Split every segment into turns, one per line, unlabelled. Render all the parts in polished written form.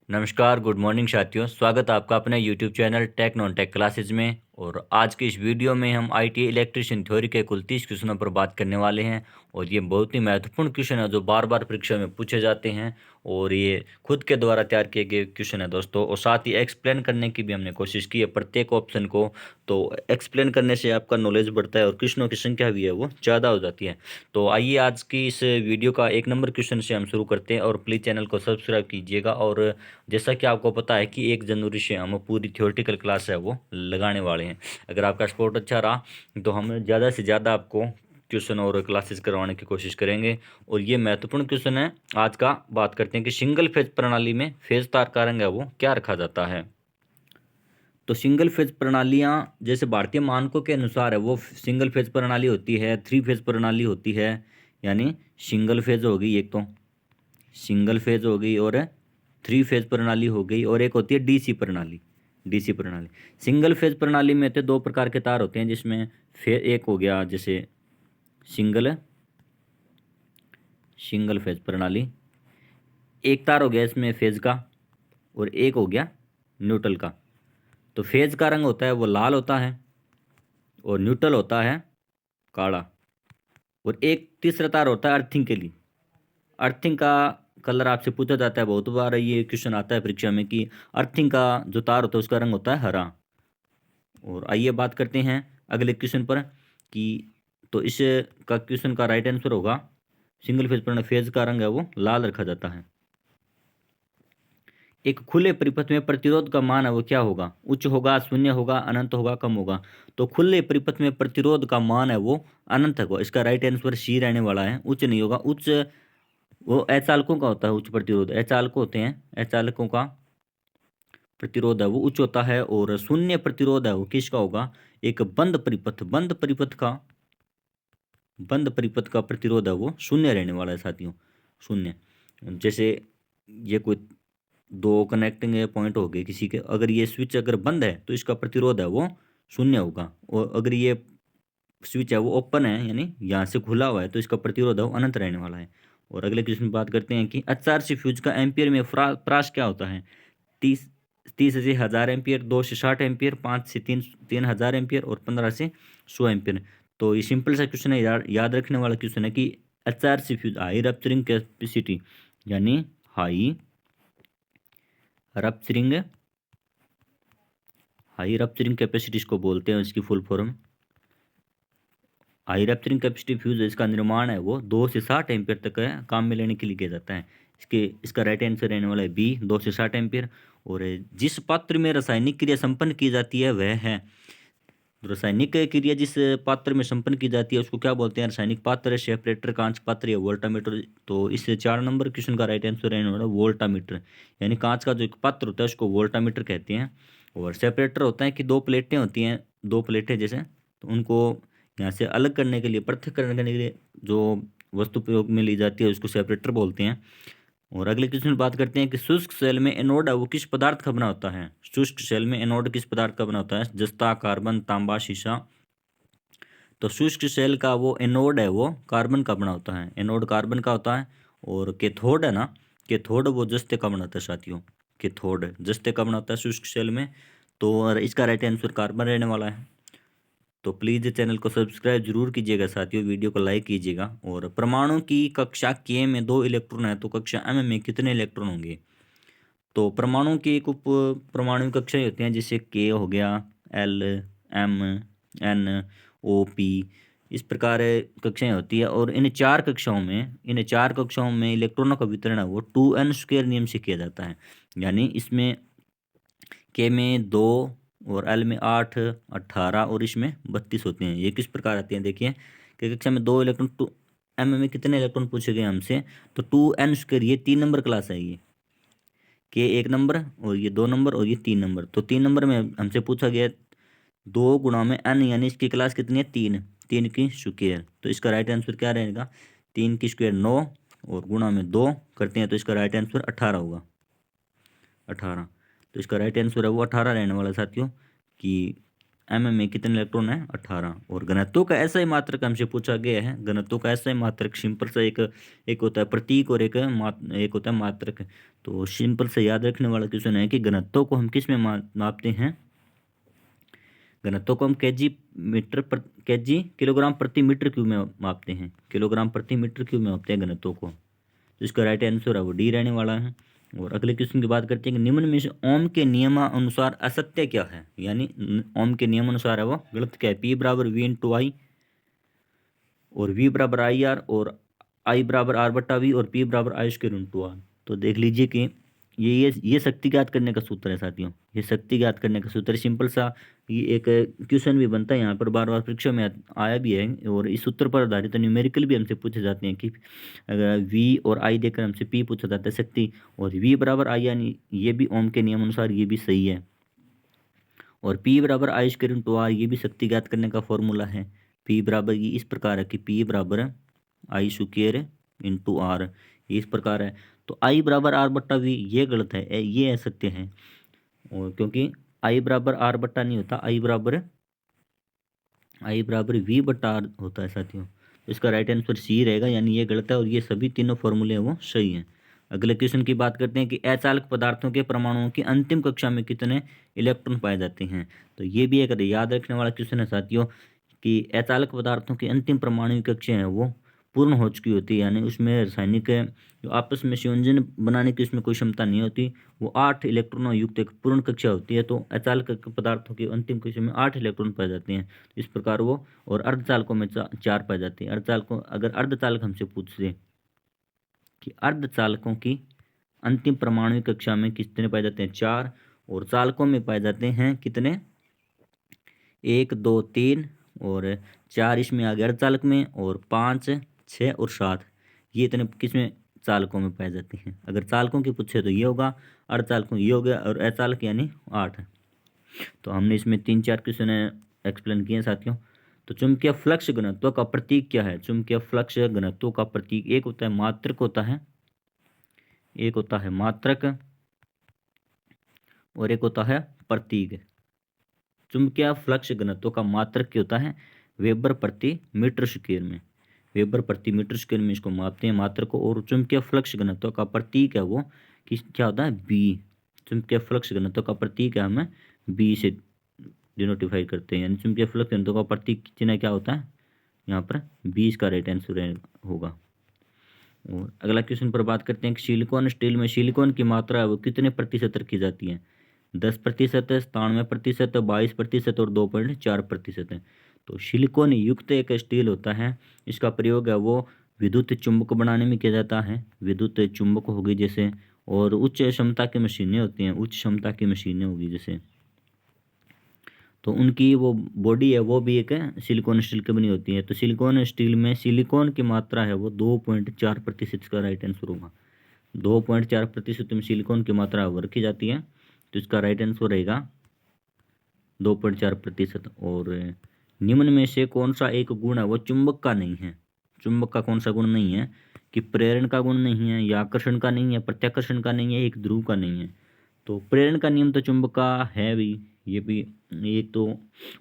नमस्कार, good morning साथियों। स्वागत है आपका अपने YouTube channel tech non tech classes में। और आज की इस वीडियो में हम आईटी इलेक्ट्रीशियन थ्योरी के कुल 30 क्वेश्चनों पर बात करने वाले हैं। और ये बहुत ही महत्वपूर्ण क्वेश्चन है जो बार बार परीक्षा में पूछे जाते हैं। और ये खुद के द्वारा तैयार किए गए क्वेश्चन है दोस्तों। और साथ ही एक्सप्लेन करने की भी हमने कोशिश की है प्रत्येक ऑप्शन को। तो एक्सप्लेन करने से आपका नॉलेज बढ़ता है और क्वेश्चनों की संख्या भी है वो ज़्यादा हो जाती है। तो आइए आज की इस वीडियो का 1 नंबर क्वेश्चन से हम शुरू करते हैं। और प्लीज़ चैनल को सब्सक्राइब कीजिएगा। और जैसा कि आपको पता है कि 1 जनवरी से हम पूरी थ्योरेटिकल क्लास है वो लगाने वाले हैं। अगर आपका सपोर्ट अच्छा रहा तो हम ज़्यादा से ज़्यादा आपको क्वेश्चन और क्लासेस करवाने की कोशिश करेंगे। और ये महत्वपूर्ण क्वेश्चन है आज का। बात करते हैं कि सिंगल फेज प्रणाली में फेज तार का रंग है वो क्या रखा जाता है। तो सिंगल फेज प्रणालियाँ जैसे भारतीय मानकों के अनुसार है वो सिंगल फेज प्रणाली होती है, 3 फेज प्रणाली होती है। यानी सिंगल फेज होगी एक, तो सिंगल फेज हो गई, और 3 फेज प्रणाली हो गई, और एक होती है डीसी प्रणाली। डीसी प्रणाली सिंगल फेज प्रणाली में तो 2 प्रकार के तार होते हैं, जिसमें एक हो गया जैसे सिंगल सिंगल फेज प्रणाली, एक तार हो गया इसमें फेज का, और एक हो गया न्यूट्रल का। तो फेज का रंग होता है वो लाल होता है, और न्यूट्रल होता है काला। और एक तीसरा तार होता है अर्थिंग के लिए। अर्थिंग का कलर आपसे पूछा जाता है बहुत बार, ये क्वेश्चन आता है परीक्षा में कि अर्थिंग का जो तार होता है उसका रंग होता है हरा। और आइए बात करते हैं अगले क्वेश्चन पर कि तो इस का क्वेश्चन का राइट आंसर होगा सिंगल फेज पर फेज का रंग है वो लाल रखा जाता है। एक खुले परिपथ में प्रतिरोध का मान है वो क्या होगा? उच्च होगा, शून्य होगा, अनंत होगा, कम होगा। तो खुले परिपथ में प्रतिरोध का मान है वो अनंत होगा। इसका राइट आंसर सी रहने वाला है, उच्च नहीं होगा। उच्च वो अचालकों का होता है, उच्च प्रतिरोध अचालकों होते हैं, अचालकों का प्रतिरोध है वो उच्च होता है। और शून्य प्रतिरोध है वो किसका होगा? एक बंद परिपथ का प्रतिरोध है वो शून्य रहने वाला है साथियों, शून्य। जैसे ये कोई दो कनेक्टिंग पॉइंट हो गए किसी के, अगर ये स्विच अगर बंद है तो इसका प्रतिरोध है वो शून्य होगा। और अगर ये स्विच है वो ओपन है यानी यहाँ से खुला हुआ है तो इसका प्रतिरोध है वो अनंत रहने वाला है। और अगले क्वेश्चन में बात करते हैं कि HRC फ्यूज का एम्पियर में प्राश क्या होता है? 30 से 1000 एम्पियर, 2 से 60 एम्पियर, 5 से 3000 एम्पियर, और 15 से 100 एम्पियर। तो ये सिंपल सा क्वेश्चन है, याद रखने वाला क्वेश्चन है कि HRC fuse high rupturing capacity, यानी high rupturing high rupturing capacity इसको बोलते हैं, इसकी full form. High rupturing capacity fuse इसका निर्माण है वो 2 से 60 एम्पियर तक है, काम में लेने के लिए किया जाता है। इसका राइट आंसर रहने वाला है बी, 2 से 60 एम्पियर। और जिस पात्र में रासायनिक क्रिया संपन्न की जाती है वह है, रासायनिक क्रिया जिस पात्र में संपन्न की जाती है उसको क्या बोलते हैं? रासायनिक पात्र, सेपरेटर, कांच पात्र या वोल्टामीटर। तो इस 4 नंबर क्वेश्चन का राइट आंसर रहने वाला वोल्टामीटर। यानी कांच का जो एक पात्र होता है उसको वोल्टामीटर कहते हैं। और सेपरेटर होता है कि दो प्लेटें होती हैं, दो प्लेटें जैसे, तो उनको यहाँ से अलग करने के लिए, पृथक करने के लिए जो वस्तु प्रयोग में ली जाती है उसको सेपरेटर बोलते हैं। और अगले क्वेश्चन में बात करते हैं कि शुष्क सेल में एनोड है वो किस पदार्थ का बना होता है? शुष्क सेल में एनोड किस पदार्थ का बना होता है? जस्ता, कार्बन, तांबा, शीशा। तो शुष्क सेल का वो एनोड है वो कार्बन का बना होता है, एनोड कार्बन का होता है। और कैथोड है ना, कैथोड वो जस्ते का बना होता है साथियों, कैथोड जस्ते का बना होता है शुष्क सेल में। तो और इसका राइट आंसर कार्बन रहने वाला है। तो प्लीज़ चैनल को सब्सक्राइब जरूर कीजिएगा साथियों, वीडियो को लाइक कीजिएगा। और परमाणु की कक्षा के में 2 इलेक्ट्रॉन है तो कक्षा एम में कितने इलेक्ट्रॉन होंगे? तो परमाणु की एक उप परमाणु कक्षाएं होती हैं, जैसे के हो गया, एल, एम, एन, ओ, पी, इस प्रकार कक्षाएं होती है। और इन 4 कक्षाओं में इलेक्ट्रॉनों का वितरण है वो 2n² नियम से किया जाता है। यानी इसमें के में 2, और एल में 8, 18, और इसमें 32 होते हैं। ये किस प्रकार आते हैं देखिए कि कक्षा में 2 इलेक्ट्रॉन, टू एम में कितने इलेक्ट्रॉन पूछे गए हमसे? तो 2n², ये 3 नंबर क्लास है ये, के 1 नंबर, और ये 2 नंबर, और ये 3 नंबर। तो 3 नंबर में हमसे पूछा गया 2 × n, यानी इसकी क्लास कितनी है? 3, 3 की स्क्वायर। तो इसका राइट आंसर क्या रहेगा? 3 की स्क्वायर 9, और गुणा में 2 करते हैं तो इसका राइट आंसर 18 होगा, 18। तो इसका राइट आंसर है वो 18 रहने वाला साथियों, कि एम में कितने इलेक्ट्रॉन है 18। और घनत्व का ऐसा ही मात्रक हमसे पूछा गया है, घनत्व का ऐसा ही मात्रक सिंपल सा एक होता है प्रतीक और एक होता है मात्रक। तो सिंपल से याद रखने वाला क्वेश्चन है कि घनत्व को हम किस में मापते हैं, घनत्व को हम केजी किलोग्राम प्रति मीटर क्यूब में मापते हैं, किलोग्राम प्रति मीटर क्यूब में मापते हैं घनत्व को। तो इसका राइट आंसर है वो डी रहने वाला है। और अगले क्वेश्चन की बात करते हैं कि निम्न में से ओम के नियमानुसार असत्य क्या है, यानी ओम के नियमानुसार है वो गलत क्या है। पी बराबर वी इंटू आई, और वी बराबर आई आर, और आई बराबर आर बटा वी, और पी बराबर आई स्क्वायर इंटू आर। तो देख लीजिए कि ये शक्ति ज्ञात करने का सूत्र है साथियों, ये शक्ति ज्ञात करने का सूत्र सिंपल सा। ये एक क्वेश्चन भी बनता है यहाँ पर, बार बार परीक्षा में आया भी है, और इस सूत्र पर आधारित न्यूमेरिकल भी हमसे पूछे जाते हैं कि अगर वी और आई देकर हमसे पी पूछा जाता है शक्ति, और वी बराबर आई, यानी ये भी ओम के नियम अनुसार ये भी सही है। और पी बराबर आई स्क्वायर इंटू आर, ये भी शक्ति ज्ञात करने का फॉर्मूला है। पी बराबर ये इस प्रकार है कि पी बराबर आई स्क्वायर इंटू आर, ये इस प्रकार है। तो आई बराबर आर बट्टा वी ये गलत है, ये असत्य है। और क्योंकि आई बराबर आर बट्टा नहीं होता, आई बराबर वी बट्टा आर होता है साथियों। तो इसका राइट आंसर सी रहेगा, यानी ये गलत है, और ये सभी तीनों फॉर्मूले हैं वो सही हैं। अगले क्वेश्चन की बात करते हैं कि अचालक पदार्थों के परमाणुओं की अंतिम कक्षा में कितने इलेक्ट्रॉन पाए जाते हैं। तो ये भी एक याद रखने वाला क्वेश्चन है साथियों कि अचालक पदार्थों की अंतिम परमाणु कक्षा है वो पूर्ण हो चुकी होती है, यानी उसमें रासायनिक जो आपस में संयोजन बनाने की उसमें कोई क्षमता नहीं होती, वो 8 इलेक्ट्रॉनों युक्त एक पूर्ण कक्षा होती है। तो अचालक पदार्थों की अंतिम कक्षा में 8 इलेक्ट्रॉन पाए जाते हैं, इस प्रकार वो। और अर्धचालकों में 4 पाए जाते हैं। अर्धचालकों अगर अर्धचालक हमसे पूछ दे कि अर्धचालकों की अंतिम परमाणु कक्षा में कितने पाए जाते हैं 4, और चालकों में पाए जाते हैं कितने 1 2 3 और 4 इसमें आ गया अर्धचालक में, और 5 6 और 7 ये इतने किसमें चालकों में पाए जाते हैं। अगर चालकों की पूछे तो ये होगा, अर्धचालकों ये हो गया, और अचालक यानी 8। तो हमने इसमें 3-4 क्वेश्चन एक्सप्लेन किए साथियों। तो चुंबकीय फ्लक्स घनत्व का प्रतीक क्या है, चुंबकीय फ्लक्स घनत्व का प्रतीक एक होता है मात्रक होता है, एक होता है मात्रक और एक होता है प्रतीक। चुंबकीय फ्लक्स घनत्व का मात्रक क्या होता है, वेबर प्रति मीटर स्क्वायर में, वेबर प्रति मीटर स्क्वायर में इसको मापते हैं मात्रक को। और चुंबकीय फ्लक्स घनत्व का प्रतीक है वो क्या होता है बी, चुंबकीय फ्लक्स घनत्व का प्रतीक है हमें बी से डिनोटिफाई करते हैं, यानी चुंबकीय फ्लक्स घनत्व का प्रतीक चिन्ह क्या होता है यहाँ पर 20 का राइट आंसर होगा। और अगला क्वेश्चन पर बात करते हैं कि सिलिकॉन स्टील में सिलिकॉन की मात्रा है वो कितने प्रतिशत रखी जाती है, 10%, 97%, 22% और 2.4% है। तो सिलिकॉन युक्त एक स्टील होता है, इसका प्रयोग है वो विद्युत चुंबक बनाने में किया जाता है, विद्युत चुंबक होगी जैसे, और उच्च क्षमता की मशीनें होती हैं, उच्च क्षमता की मशीनें होगी जैसे, तो उनकी वो बॉडी है वो भी एक सिलिकॉन स्टील की बनी होती है। तो सिलिकॉन स्टील में सिलिकॉन की मात्रा है वो 2.4% का राइट आंसर होगा। 2.4% में सिलिकॉन की मात्रा वो रखी जाती है, तो इसका राइट आंसर रहेगा 2.4%। और निम्न में से कौन सा एक गुण है वो चुंबक का नहीं है, चुंबक का कौन सा गुण नहीं है कि प्रेरण का गुण नहीं है, या आकर्षण का नहीं है, प्रत्याकर्षण का नहीं है, एक ध्रुव का नहीं है। तो प्रेरण का नियम तो चुंबक का है भी, ये भी एक तो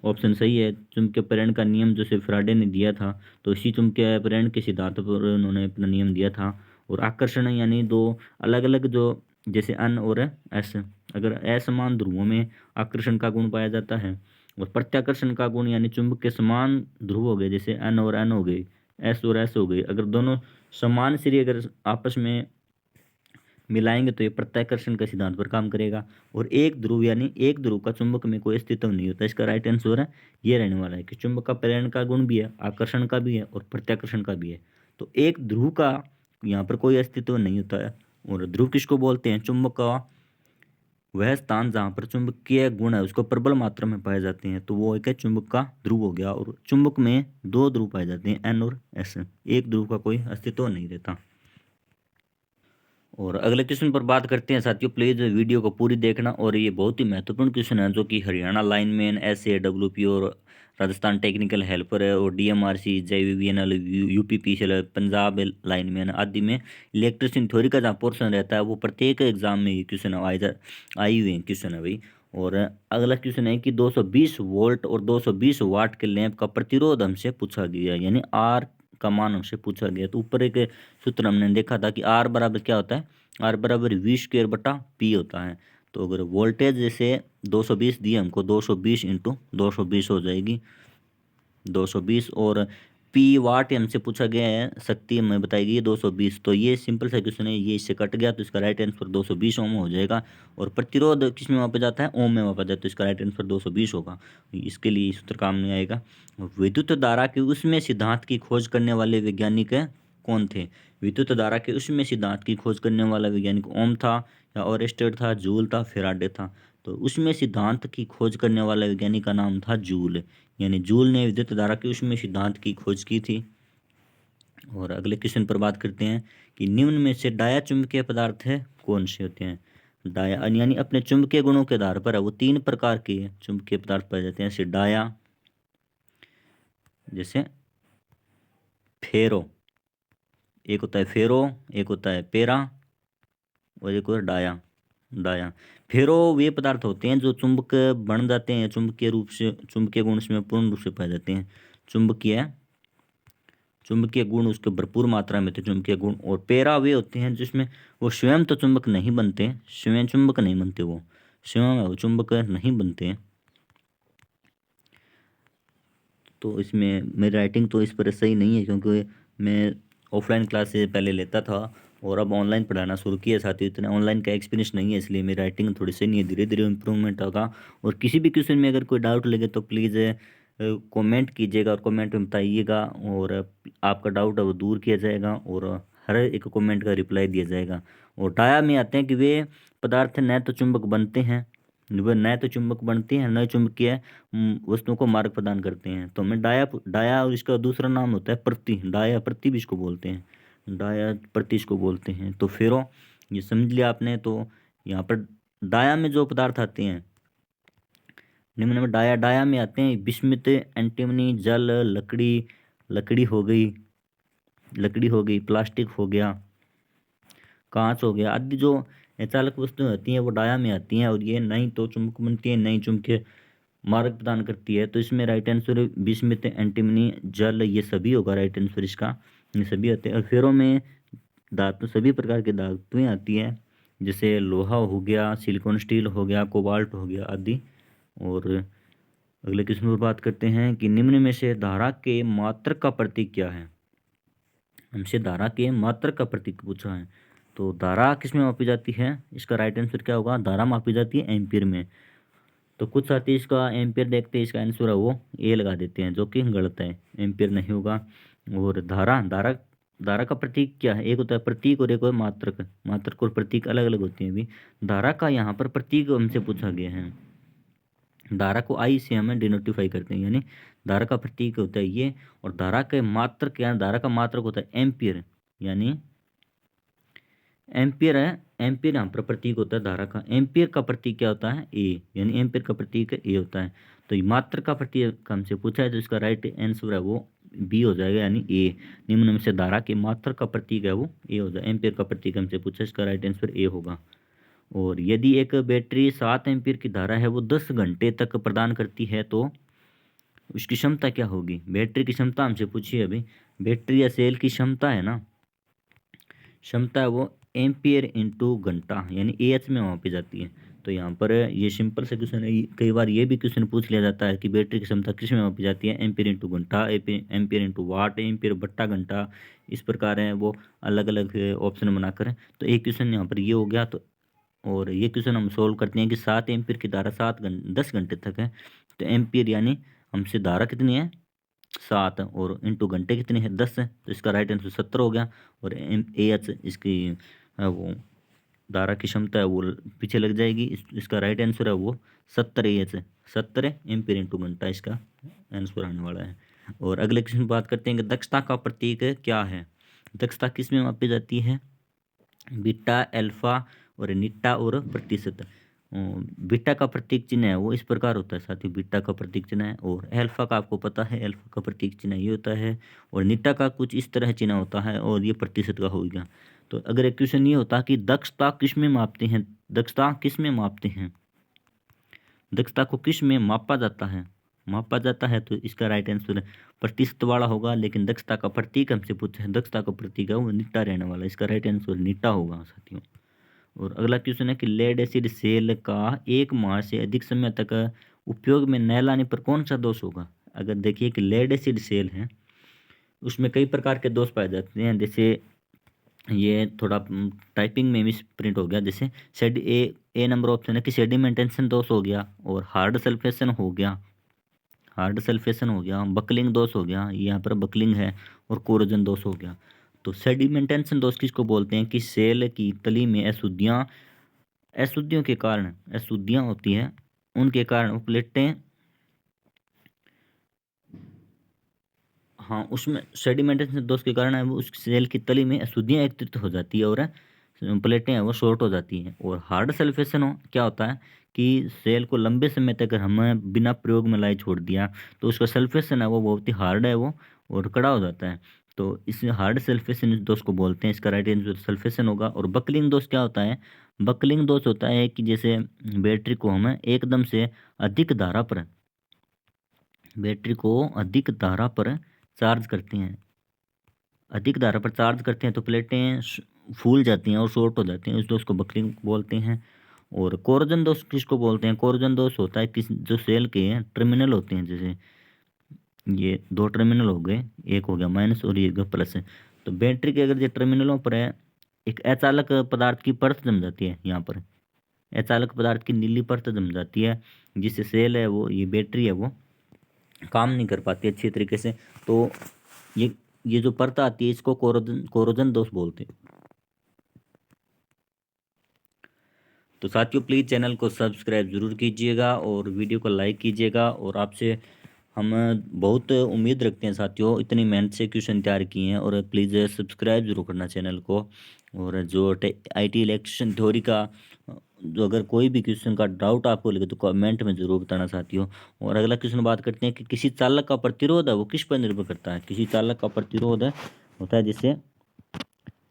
ऑप्शन सही है। चुंबकीय प्रेरण का नियम जो से फैराडे ने दिया था, तो इसी चुंबकीय प्रेरण के सिद्धांत पर उन्होंने अपना नियम दिया था। और आकर्षण यानी दो अलग अलग जो जैसे N और S, अगर असमान ध्रुवों में आकर्षण का गुण पाया जाता है, और प्रत्याकर्षण का गुण यानी चुंबक के समान ध्रुव हो गए जैसे N और N हो गए, S और S हो गए, अगर दोनों समान श्री अगर आपस में मिलाएंगे तो ये प्रत्याकर्षण के सिद्धांत पर काम करेगा। और एक ध्रुव यानी एक ध्रुव का चुंबक में कोई अस्तित्व नहीं होता, इसका राइट आंसर है ये रहने वाला है कि चुंबक का प्रेरण का गुण भी है, आकर्षण का भी है और प्रत्याकर्षण का भी है। तो एक ध्रुव का यहाँ पर कोई अस्तित्व नहीं होता है। और ध्रुव किसको बोलते हैं, चुंबक का वह स्थान जहाँ पर चुंबकीय गुण है उसको प्रबल मात्रा में पाए जाते हैं, तो वो एक है चुंबक का ध्रुव हो गया। और चुंबक में 2 ध्रुव पाए जाते हैं N और S, एक ध्रुव का कोई अस्तित्व नहीं रहता। और अगले क्वेश्चन पर बात करते हैं साथियों, प्लीज़ वीडियो को पूरी देखना। और ये बहुत ही महत्वपूर्ण क्वेश्चन है जो कि हरियाणा लाइनमैन, SAWP और राजस्थान टेक्निकल हेल्पर है, और DMRC, JVVNL, UPPCL, Punjab lineman आदि में इलेक्ट्रिशियन थ्योरी का जहाँ पोर्सन रहता है वो प्रत्येक एग्जाम में ये क्वेश्चन आई हुए हैं क्वेश्चन है भाई। और अगला क्वेश्चन है कि 220 वोल्ट और 220 वाट के लैंप का प्रतिरोध हमसे पूछा गया, यानी आर का मान हमसे पूछा गया। तो ऊपर एक सूत्र हमने देखा था कि आर बराबर क्या होता है, आर बराबर वी स्क्वेयर बटा पी होता है। तो अगर वोल्टेज जैसे 220 दिए हमको, 220 इंटू 220 हो जाएगी 220, और पी वाट हमसे पूछा गया है, शक्ति हमें बताएगी ये 220। तो ये सिंपल सा क्वेश्चन है, ये इससे कट गया तो इसका राइट आंसर 220 ओम हो जाएगा। और प्रतिरोध किस में मापा जाता है, ओम में मापा जाता है, तो इसका राइट आंसर 220 होगा। इसके लिए सूत्र काम नहीं आएगा। विद्युत धारा के उसमें सिद्धांत की खोज करने वाले वैज्ञानिक कौन थे। विद्युत धारा के उसमें सिद्धांत की खोज करने वाला वैज्ञानिक ओम था, या ओरेस्टेड था, जूल था, फेराडे था। तो उसमें सिद्धांत की खोज करने वाला वैज्ञानिक का नाम था जूल, यानी जूल ने विद्युत धारा के उसमें सिद्धांत की खोज की थी। और अगले क्वेश्चन पर बात करते हैं कि निम्न में से डाया चुंबकीय पदार्थ है कौन से होते हैं। डाया यानी अपने चुंबकीय गुणों के आधार पर वो 3 प्रकार के चुंबकीय पदार्थ पाए जाते हैं, जैसे डाया, जैसे फेरो, एक होता है फेरो, एक होता है पेरा, और एक होता है डाया। डाया फेरो वे पदार्थ होते हैं जो चुंबक बन जाते हैं, चुंबकीय रूप से, चुंबकीय गुण उसमें पूर्ण रूप से पाए जाते हैं। चुंबकीय चुंबकीय गुण उसके भरपूर मात्रा में थे, चुंबकीय गुण। और पेरा वे होते हैं जिसमें वो स्वयं तो चुंबक नहीं बनते, स्वयं चुंबक नहीं बनते, वो स्वयं वो चुंबक नहीं बनते। तो इसमें मेरी राइटिंग तो इस पर सही नहीं है, क्योंकि मैं ऑफलाइन क्लास से पहले लेता था और अब ऑनलाइन पढ़ाना शुरू किया, साथ ही इतना ऑनलाइन का एक्सपीरियंस नहीं है, इसलिए मेरी राइटिंग थोड़ी सही नहीं है। धीरे धीरे इम्प्रूवमेंट होगा। और किसी भी क्वेश्चन में अगर कोई डाउट लगे तो प्लीज़ कमेंट कीजिएगा और कमेंट में बताइएगा, और आपका डाउट है वो दूर किया जाएगा, और हर एक कमेंट का रिप्लाई दिया जाएगा। और डाया में आते हैं कि वे पदार्थ न तो चुंबक बनते हैं, वे न तो चुंबक बनते हैं, न चुंबकीय वस्तुओं को मार्ग प्रदान करते हैं। तो हमें डाया डाया और इसका दूसरा नाम होता है प्रति, डाया प्रति भी इसको बोलते हैं, डाया प्रति इसको बोलते हैं। तो फेरो ये समझ लिया आपने। तो यहाँ पर डाया में जो पदार्थ आते हैं, निम्न में डाया डाया में आते हैं विस्मित, एंटीमनी, जल, लकड़ी, लकड़ी हो गई, लकड़ी हो गई, प्लास्टिक हो गया, कांच हो गया, आदि जो चालक वस्तुएं होती हैं वो डाया में आती हैं। और ये नहीं तो चुंबक बनती है, नहीं चुंबकीय मार्ग प्रदान करती है। तो इसमें राइट आंसर विस्मित, एंटीमनी, जल, ये सभी होगा राइट आंसर इसका, ये सभी आते हैं। और फेरो में धातु, सभी प्रकार की धातुएं आती हैं, जैसे लोहा हो गया, सिलिकॉन स्टील हो गया, कोबाल्ट हो गया आदि। और अगले क्वेश्चन पर बात करते हैं कि निम्न में से धारा के मात्रक का प्रतीक क्या है। हमसे धारा के मात्रक का प्रतीक पूछा है। तो धारा किस में मापी जाती है, इसका राइट आंसर क्या होगा, धारा मापी जाती है एम्पीयर में। तो कुछ साथी इसका एम्पीयर देखते हैं, इसका आंसर है वो ए लगा देते हैं, जो कि गलत है, एम्पीयर नहीं होगा। और धारा धारा धारा का प्रतीक क्या है, एक होता है प्रतीक और एक होता है मात्रक। मात्रक और प्रतीक अलग अलग होते हैं। अभी धारा का यहाँ पर प्रतीक हमसे पूछा गया है। धारा को आई से हमें डिनोटिफाई करते हैं, यानी धारा का प्रतीक होता है ये। और धारा के मात्रक क्या, धारा का मात्रक होता है एम्पीयर, यानी एम्पियर है, एम्पियर यहाँ पर प्रतीक होता है धारा का। एम्पियर का प्रतीक क्या होता है, ए, यानी एम्पियर का प्रतीक ए होता है। तो ये मात्र का प्रतीक हमसे पूछा है, तो इसका राइट आंसर है वो बी हो जाएगा, यानी ए। निम्न में से धारा के मात्र का प्रतीक है वो ए हो जाएगा। एम्पियर का प्रतीक हमसे पूछा है, इसका राइट आंसर ए होगा। और यदि एक बैटरी 7 एम्पियर की धारा है वो 10 घंटे तक प्रदान करती है, तो उसकी क्षमता क्या होगी। बैटरी की क्षमता हमसे पूछी है अभी। बैटरी या सेल की क्षमता है ना, क्षमता है वो एम्पियर इंटू घंटा, यानी ए एच में मापी जाती है। तो यहाँ पर ये सिंपल से क्वेश्चन है। कई बार ये भी क्वेश्चन पूछ लिया जाता है कि बैटरी की क्षमता किस में मापी जाती है, एम्पियर इंटू घंटा, एम्पियर इंटू वाट, एम्पियर बट्टा घंटा, इस प्रकार है वो अलग अलग ऑप्शन बनाकर। तो एक क्वेश्चन यहाँ पर ये हो गया। तो और ये क्वेश्चन हम सोल्व करते हैं कि 7 एम्पियर की धारा 10 घंटे तक है। तो एम्पियर यानी हमसे धारा कितनी है 7, और इंटू घंटे कितने हैं 10 है। तो इसका राइट आंसर 70 हो गया। और ए एच इसकी वो धारा की क्षमता है वो पीछे लग जाएगी। इसका राइट आंसर है वो 70 ए एच है, 70 एम्पीयर इंटू घंटा इसका आंसर आने वाला है। और अगले क्वेश्चन बात करते हैं कि दक्षता का प्रतीक क्या है। दक्षता किस में मापी जाती है, बीटा, अल्फा और निट्टा और प्रतिशत। बीटा का प्रतीक चिन्ह है वो इस प्रकार होता है साथियों, बीटा का प्रतीक चिन्ह है। और अल्फा का आपको पता है, अल्फा का प्रतीक चिन्ह ये होता है। और निट्टा का कुछ इस तरह चिन्ह होता है, और ये प्रतिशत का हो गया। तो अगर एक क्वेश्चन ये होता कि दक्षता किस में मापते हैं, दक्षता किस में मापते हैं, दक्षता को किस में मापा जाता है? मापा जाता है तो इसका राइट आंसर प्रतिशत वाला होगा, लेकिन दक्षता का प्रतीक हमसे पूछा है, दक्षता का प्रतीक है वो नीटा रहने वाला, इसका राइट आंसर नीटा होगा साथियों। और अगला क्वेश्चन है कि लेड एसिड सेल का 1 माह से अधिक समय तक उपयोग में न लाने पर कौन सा दोष होगा? अगर देखिए कि लेड एसिड सेल है उसमें कई प्रकार के दोष पाए जाते हैं, जैसे ये थोड़ा टाइपिंग में मिस प्रिंट हो गया, जैसे सेड ए नंबर ऑप्शन है कि सेडिमेंटेशन दोष हो गया, और हार्ड सल्फेशन हो गया, हार्ड सल्फेशन हो गया, बकलिंग दोष हो गया, यहाँ पर बकलिंग है, और कोरोजन दोष हो गया। तो सेडिमेंटेशन दोष किसको बोलते हैं कि सेल की तली में अशुद्धियों के कारण अशुद्धियाँ होती हैं, उनके कारण वो प्लेटें, हाँ उसमें सेडिमेंटेशन दोष के कारण है वो उस सेल की तली में अशुद्धियाँ एकत्रित हो जाती है और प्लेटें हैं वो शॉर्ट हो जाती हैं। और हार्ड सल्फेशन हो क्या होता है कि सेल को लंबे समय तक अगर हमें बिना प्रयोग में लाए छोड़ दिया तो उसका सल्फेशन है वो बहुत ही हार्ड है वो, और कड़ा हो जाता है। तो इस हार्ड सल्फेशन इस दोष को बोलते हैं, इसका राइट आंसर सल्फेशन होगा। और बकलिंग दोष क्या होता है? बकलिंग दोष होता है कि जैसे बैटरी को हमें एकदम से अधिक धारा पर बैटरी को अधिक धारा पर चार्ज करते हैं, अधिक धारा पर चार्ज करते हैं तो प्लेटें फूल जाती हैं और शॉर्ट हो जाती हैं, इस दोष को बकलिंग बोलते हैं। और कोरोजन दोष किसको बोलते हैं? कोरोजन दोष होता है किस जो सेल के टर्मिनल होते हैं, जैसे ये दो टर्मिनल हो गए, एक हो गया माइनस और ये प्लस है, तो बैटरी के अगर ये टर्मिनलों पर है एक अचालक पदार्थ की परत जम जाती है, यहाँ पर अचालक पदार्थ की नीली परत जम जाती है, जिससे सेल है वो ये बैटरी है वो काम नहीं कर पाती अच्छी तरीके से। तो ये जो परत आती है इसको कोरोजन दोष बोलते हैं। तो साथियों प्लीज़ चैनल को सब्सक्राइब ज़रूर कीजिएगा और वीडियो को लाइक कीजिएगा, और आपसे हम बहुत उम्मीद रखते हैं साथियों, इतनी मेहनत से क्वेश्चन तैयार किए हैं, और प्लीज़ सब्सक्राइब जरूर करना चैनल को। और जो IT इलेक्शन थ्योरी का जो अगर कोई भी क्वेश्चन का डाउट आपको लगे तो कमेंट में ज़रूर बताना साथियों। और अगला क्वेश्चन बात करते हैं कि किसी चालक का प्रतिरोध है वो किस पर निर्भर करता है? किसी चालक का प्रतिरोध होता है जैसे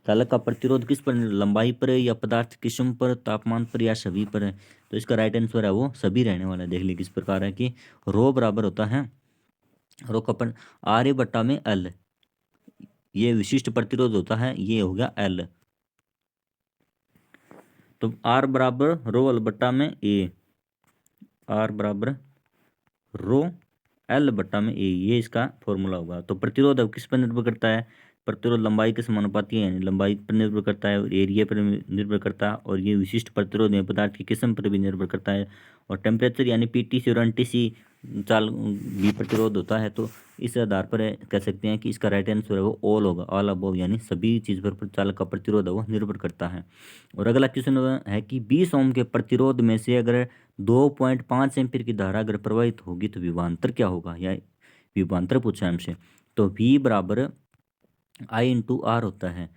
चालक का प्रतिरोध किस पर, लंबाई पर है या पदार्थ किस्म पर, तापमान पर, या सभी पर है? तो इसका राइट आंसर है वो सभी रहने वाला है। देख लीजिए किस प्रकार है कि रो बराबर होता है रो का अपन आर बट्टा में एल, ये विशिष्ट प्रतिरोध होता है, ये हो गया एल। तो आर बराबर रो एल बट्टा में ए, आर बराबर रो एल बट्टा में ए, ये इसका फॉर्मूला होगा। तो प्रतिरोध अब किस पर निर्भर करता है? प्रतिरोध लंबाई के समानुपाती है, यानी लंबाई पर निर्भर करता है, और एरिया पर निर्भर करता है, और ये विशिष्ट प्रतिरोध में पदार्थ की किस्म पर भी निर्भर करता है, और टेम्परेचर यानी PTC और NTC चाल भी प्रतिरोध होता है। तो इस आधार पर कह सकते हैं कि इसका राइट आंसर है वो ऑल होगा, ऑल अबव, यानी सभी चीज़ पर चालक का प्रतिरोध है वो निर्भर करता है। और अगला क्वेश्चन है कि 20 ओम के प्रतिरोध में से अगर 2.5 एम्पीयर की धारा अगर प्रवाहित होगी तो विभवांतर क्या होगा, या विभवांतर पूछा है हमसे। तो V बराबर I/R होता है।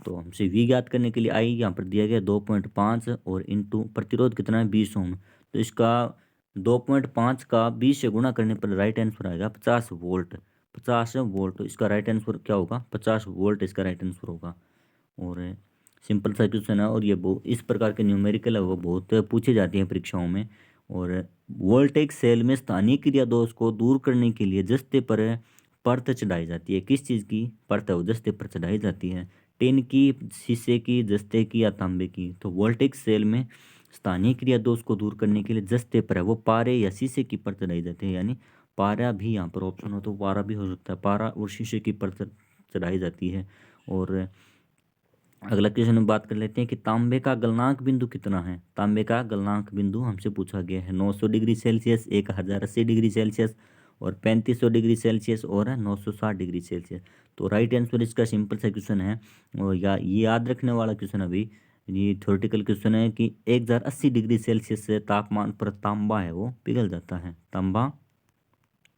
तो हमसे V ज्ञात करने के लिए I यहाँ पर दिया गया 2.5 और इंटू प्रतिरोध कितना है 20 ओम। तो इसका 2.5 का 20 से गुणा करने पर राइट आंसर आएगा 50 वोल्ट, 50 वोल्ट। इसका राइट आंसर क्या होगा? 50 वोल्ट इसका राइट आंसर होगा। और सिंपल सा क्वेश्चन है, और ये इस प्रकार के न्यूमेरिकल है वो बहुत पूछे जाती हैं परीक्षाओं में। और वोल्टेज सेल में स्थानीय क्रिया दोष को दूर करने के लिए जस्ते पर परत चढ़ाई जाती है। किस चीज़ की परत है वो जस्ते पर चढ़ाई जाती है? टिन की, शीशे की, जस्ते की, या तांबे की? तो वोल्टेज सेल में स्थानीय क्रिया दोष को दूर करने के लिए जस्ते पर है वो पारे या शीशे की परत चढ़ाई जाती है, यानी पारा भी यहाँ पर ऑप्शन हो तो पारा भी हो सकता है, पारा और शीशे की परत चढ़ाई जाती है। और अगला क्वेश्चन में बात कर लेते हैं कि तांबे का गलनांक बिंदु कितना है? तांबे का गलनांक बिंदु हमसे पूछा गया है 900 डिग्री सेल्सियस, 1080 डिग्री सेल्सियस, और 3500 डिग्री सेल्सियस, और 960 डिग्री सेल्सियस। तो राइट आंसर इसका सिंपल सा क्वेश्चन है, और या ये याद रखने वाला क्वेश्चन अभी ये थ्योरेटिकल क्वेश्चन है कि 1080 डिग्री सेल्सियस से तापमान पर तांबा है वो पिघल जाता है, तांबा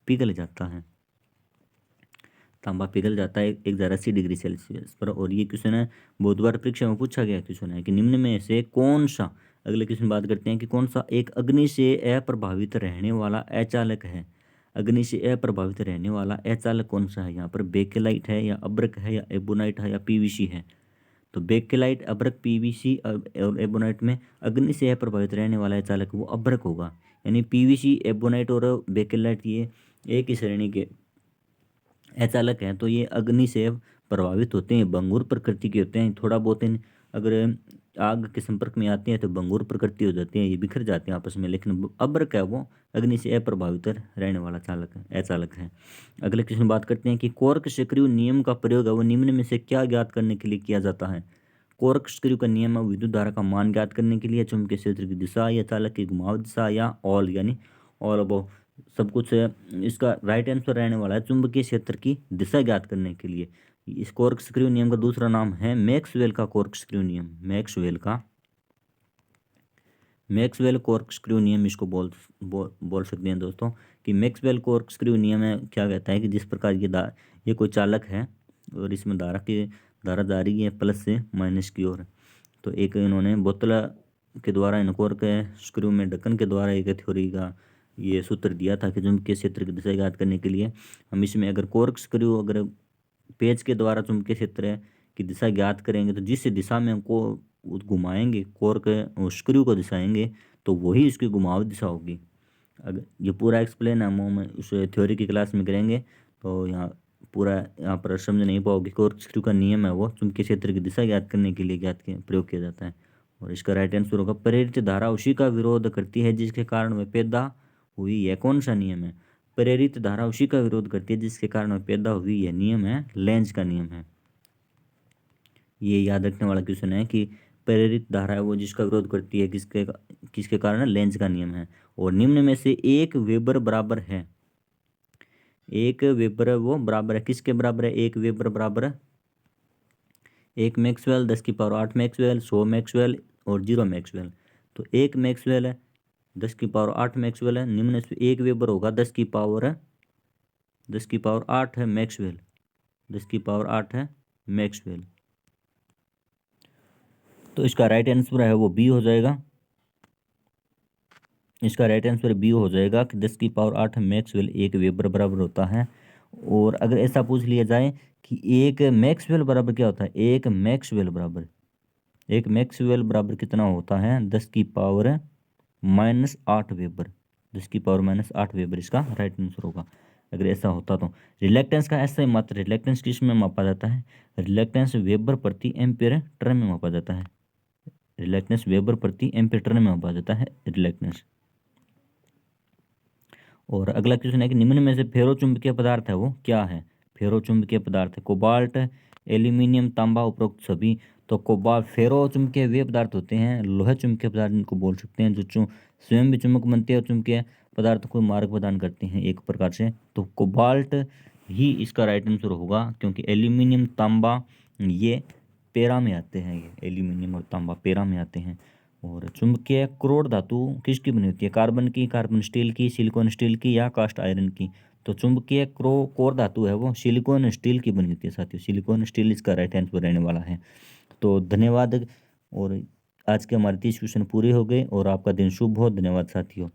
पिघल जाता है, तांबा पिघल जाता है 1080 डिग्री सेल्सियस पर। और ये क्वेश्चन है बहुत बार परीक्षा में पूछा गया क्वेश्चन है कि निम्न में से कौन सा, अगले क्वेश्चन बात करते हैं कि कौन सा एक अग्नि से अप्रभावित रहने वाला अचालक है? अग्नि से अप्रभावित रहने वाला अचालक कौन सा है? यहाँ पर बेकेलाइट है, या अब्रक है, या एबोनाइट है, या PVC है? तो बेकेलाइट, अभ्रक, पीवीसी और एबोनाइट में अग्नि से प्रभावित रहने वाला चालक वो अभ्रक होगा। यानी पीवीसी, एबोनाइट और बेकेलाइट ये एक ही श्रेणी के अचालक हैं, तो ये अग्नि से प्रभावित होते हैं, भंगुर प्रकृति के होते हैं। थोड़ा बहुत अगर आग के संपर्क में आते हैं तो भंगुर प्रकृति हो जाती है, ये बिखर जाते हैं आपस में। लेकिन अभ्रक है वो अग्नि से अप्रभावित रहने वाला चालक है, अचालक है। अगले क्वेश्चन बात करते हैं कि कोर्क स्क्रू नियम का प्रयोग है वो निम्न में से क्या ज्ञात करने के लिए किया जाता है। कोर्क स्क्रू का नियम है विद्युत धारा का मान ज्ञात करने के लिए, चुंबकीय क्षेत्र की दिशा या चालक की घुमाव दिशा, या ऑल यानी ऑल अबव सब कुछ है। इसका राइट आंसर रहने वाला है चुंबकीय क्षेत्र की दिशा ज्ञात करने के लिए। इस कोर्क स्क्रू नियम का दूसरा नाम है मैक्सवेल का कोर्क स्क्रू नियम। मैक्सवेल कोर्क स्क्रू नियम इसको बोल सकते हैं दोस्तों कि मैक्सवेल कोर्क स्क्रू नियम में क्या कहता है कि जिस प्रकार ये कोई चालक है और इसमें धारा जा रही है प्लस से माइनस की ओर। तो एक इन्होंने बोतल के द्वारा इन कोर्क स्क्रू में ढक्कन के द्वारा एक थ्योरी का ये सूत्र दिया था कि चुंबकीय क्षेत्र की दिशा ज्ञात करने के लिए हम इसमें अगर कोर्क स्क्रू अगर पेज के द्वारा चुंबकीय क्षेत्र की दिशा ज्ञात करेंगे तो जिस दिशा में हमको घुमाएंगे कोर्क स्क्रू को दिशाएंगे तो वही उसकी घुमाव दिशा होगी। अगर ये पूरा एक्सप्लेन हम उस थ्योरी की क्लास में करेंगे तो यहाँ पर समझ नहीं पाओगे। कोर्क स्क्रू का नियम है वो चुंबकीय क्षेत्र की दिशा ज्ञात करने के लिए प्रयोग किया जाता है। और इसका राइट आंसर होगा प्रेरित धारा उसी का विरोध करती है जिसके कारण वह पैदा हुई है। कौन सा नियम है? प्रेरित धारा उसी का विरोध करती है जिसके कारण वह पैदा हुई है, नियम है लेंज का नियम है। ये याद रखने वाला क्वेश्चन है कि प्रेरित धारा है वो जिसका विरोध करती है किसके कारण? लेंज का नियम है। और निम्न में से एक वेबर बराबर है, एक वेबर वो बराबर है किसके बराबर है? एक वेबर बराबर है एक मैक्सवेल, 10⁸ मैक्सवेल, 100 मैक्सवेल और 0 मैक्सवेल। तो एक मैक्सवेल है, 10⁸ मैक्सवेल है, निम्न से एक वेबर होगा 10⁸ है मैक्सवेल, 10⁸ है मैक्सवेल। तो इसका राइट आंसर है वो बी हो जाएगा। इसका राइट आंसर बी हो जाएगा कि 10⁸ मैक्सवेल एक वेबर बराबर होता है। और अगर ऐसा पूछ लिया जाए कि एक मैक्सवेल बराबर क्या होता है? एक मैक्सवेल बराबर कितना होता है? 10⁻⁻8 वेबर, 10⁻⁸ वेबर इसका राइट आंसर होगा अगर ऐसा होता तो। रिलेक्टेंस का ऐसा ही मात्र रिलेक्टेंस किस में मापा जाता है? रिलेक्टेंस वेबर प्रति एम्पियर टर्न में मापा जाता है। रिलेक्टेंस वेबर प्रति एम्पियर टर्न में मापा जाता है रिलेक्टेंस। और अगला क्वेश्चन है कि निम्न में से फेरो चुंबकीय पदार्थ है वो क्या है? फेरो चुंबकीय पदार्थ है कोबाल्ट, एल्यूमिनियम, तांबा, उपरोक्त सभी। तो कोबाल्ट फेरो चुंबकीय वे पदार्थ होते हैं, लोहे चुंबकीय पदार्थ इनको बोल सकते हैं, जो स्वयं भी चुंबक बनते हैं और चुंबकीय पदार्थ को मार्ग प्रदान करते हैं एक प्रकार से। तो कोबाल्ट ही इसका राइट आंसर होगा क्योंकि एल्यूमिनियम, तांबा ये पेरा में आते हैं, ये एल्यूमिनियम और तांबा पेरा में आते हैं। और चुंबकीय क्रोड धातु किसकी बनी होती है? कार्बन की, कार्बन स्टील की, सिलिकॉन स्टील की या कास्ट आयरन की? तो चुंबकीय कोर धातु है वो सिलिकॉन स्टील की बनी होती है साथियों, सिलिकॉन स्टील इसका राइट आंसर रहने वाला है। तो धन्यवाद। और आज के हमारे 30 क्वेश्चन पूरे हो गए और आपका दिन शुभ हो। धन्यवाद साथियों।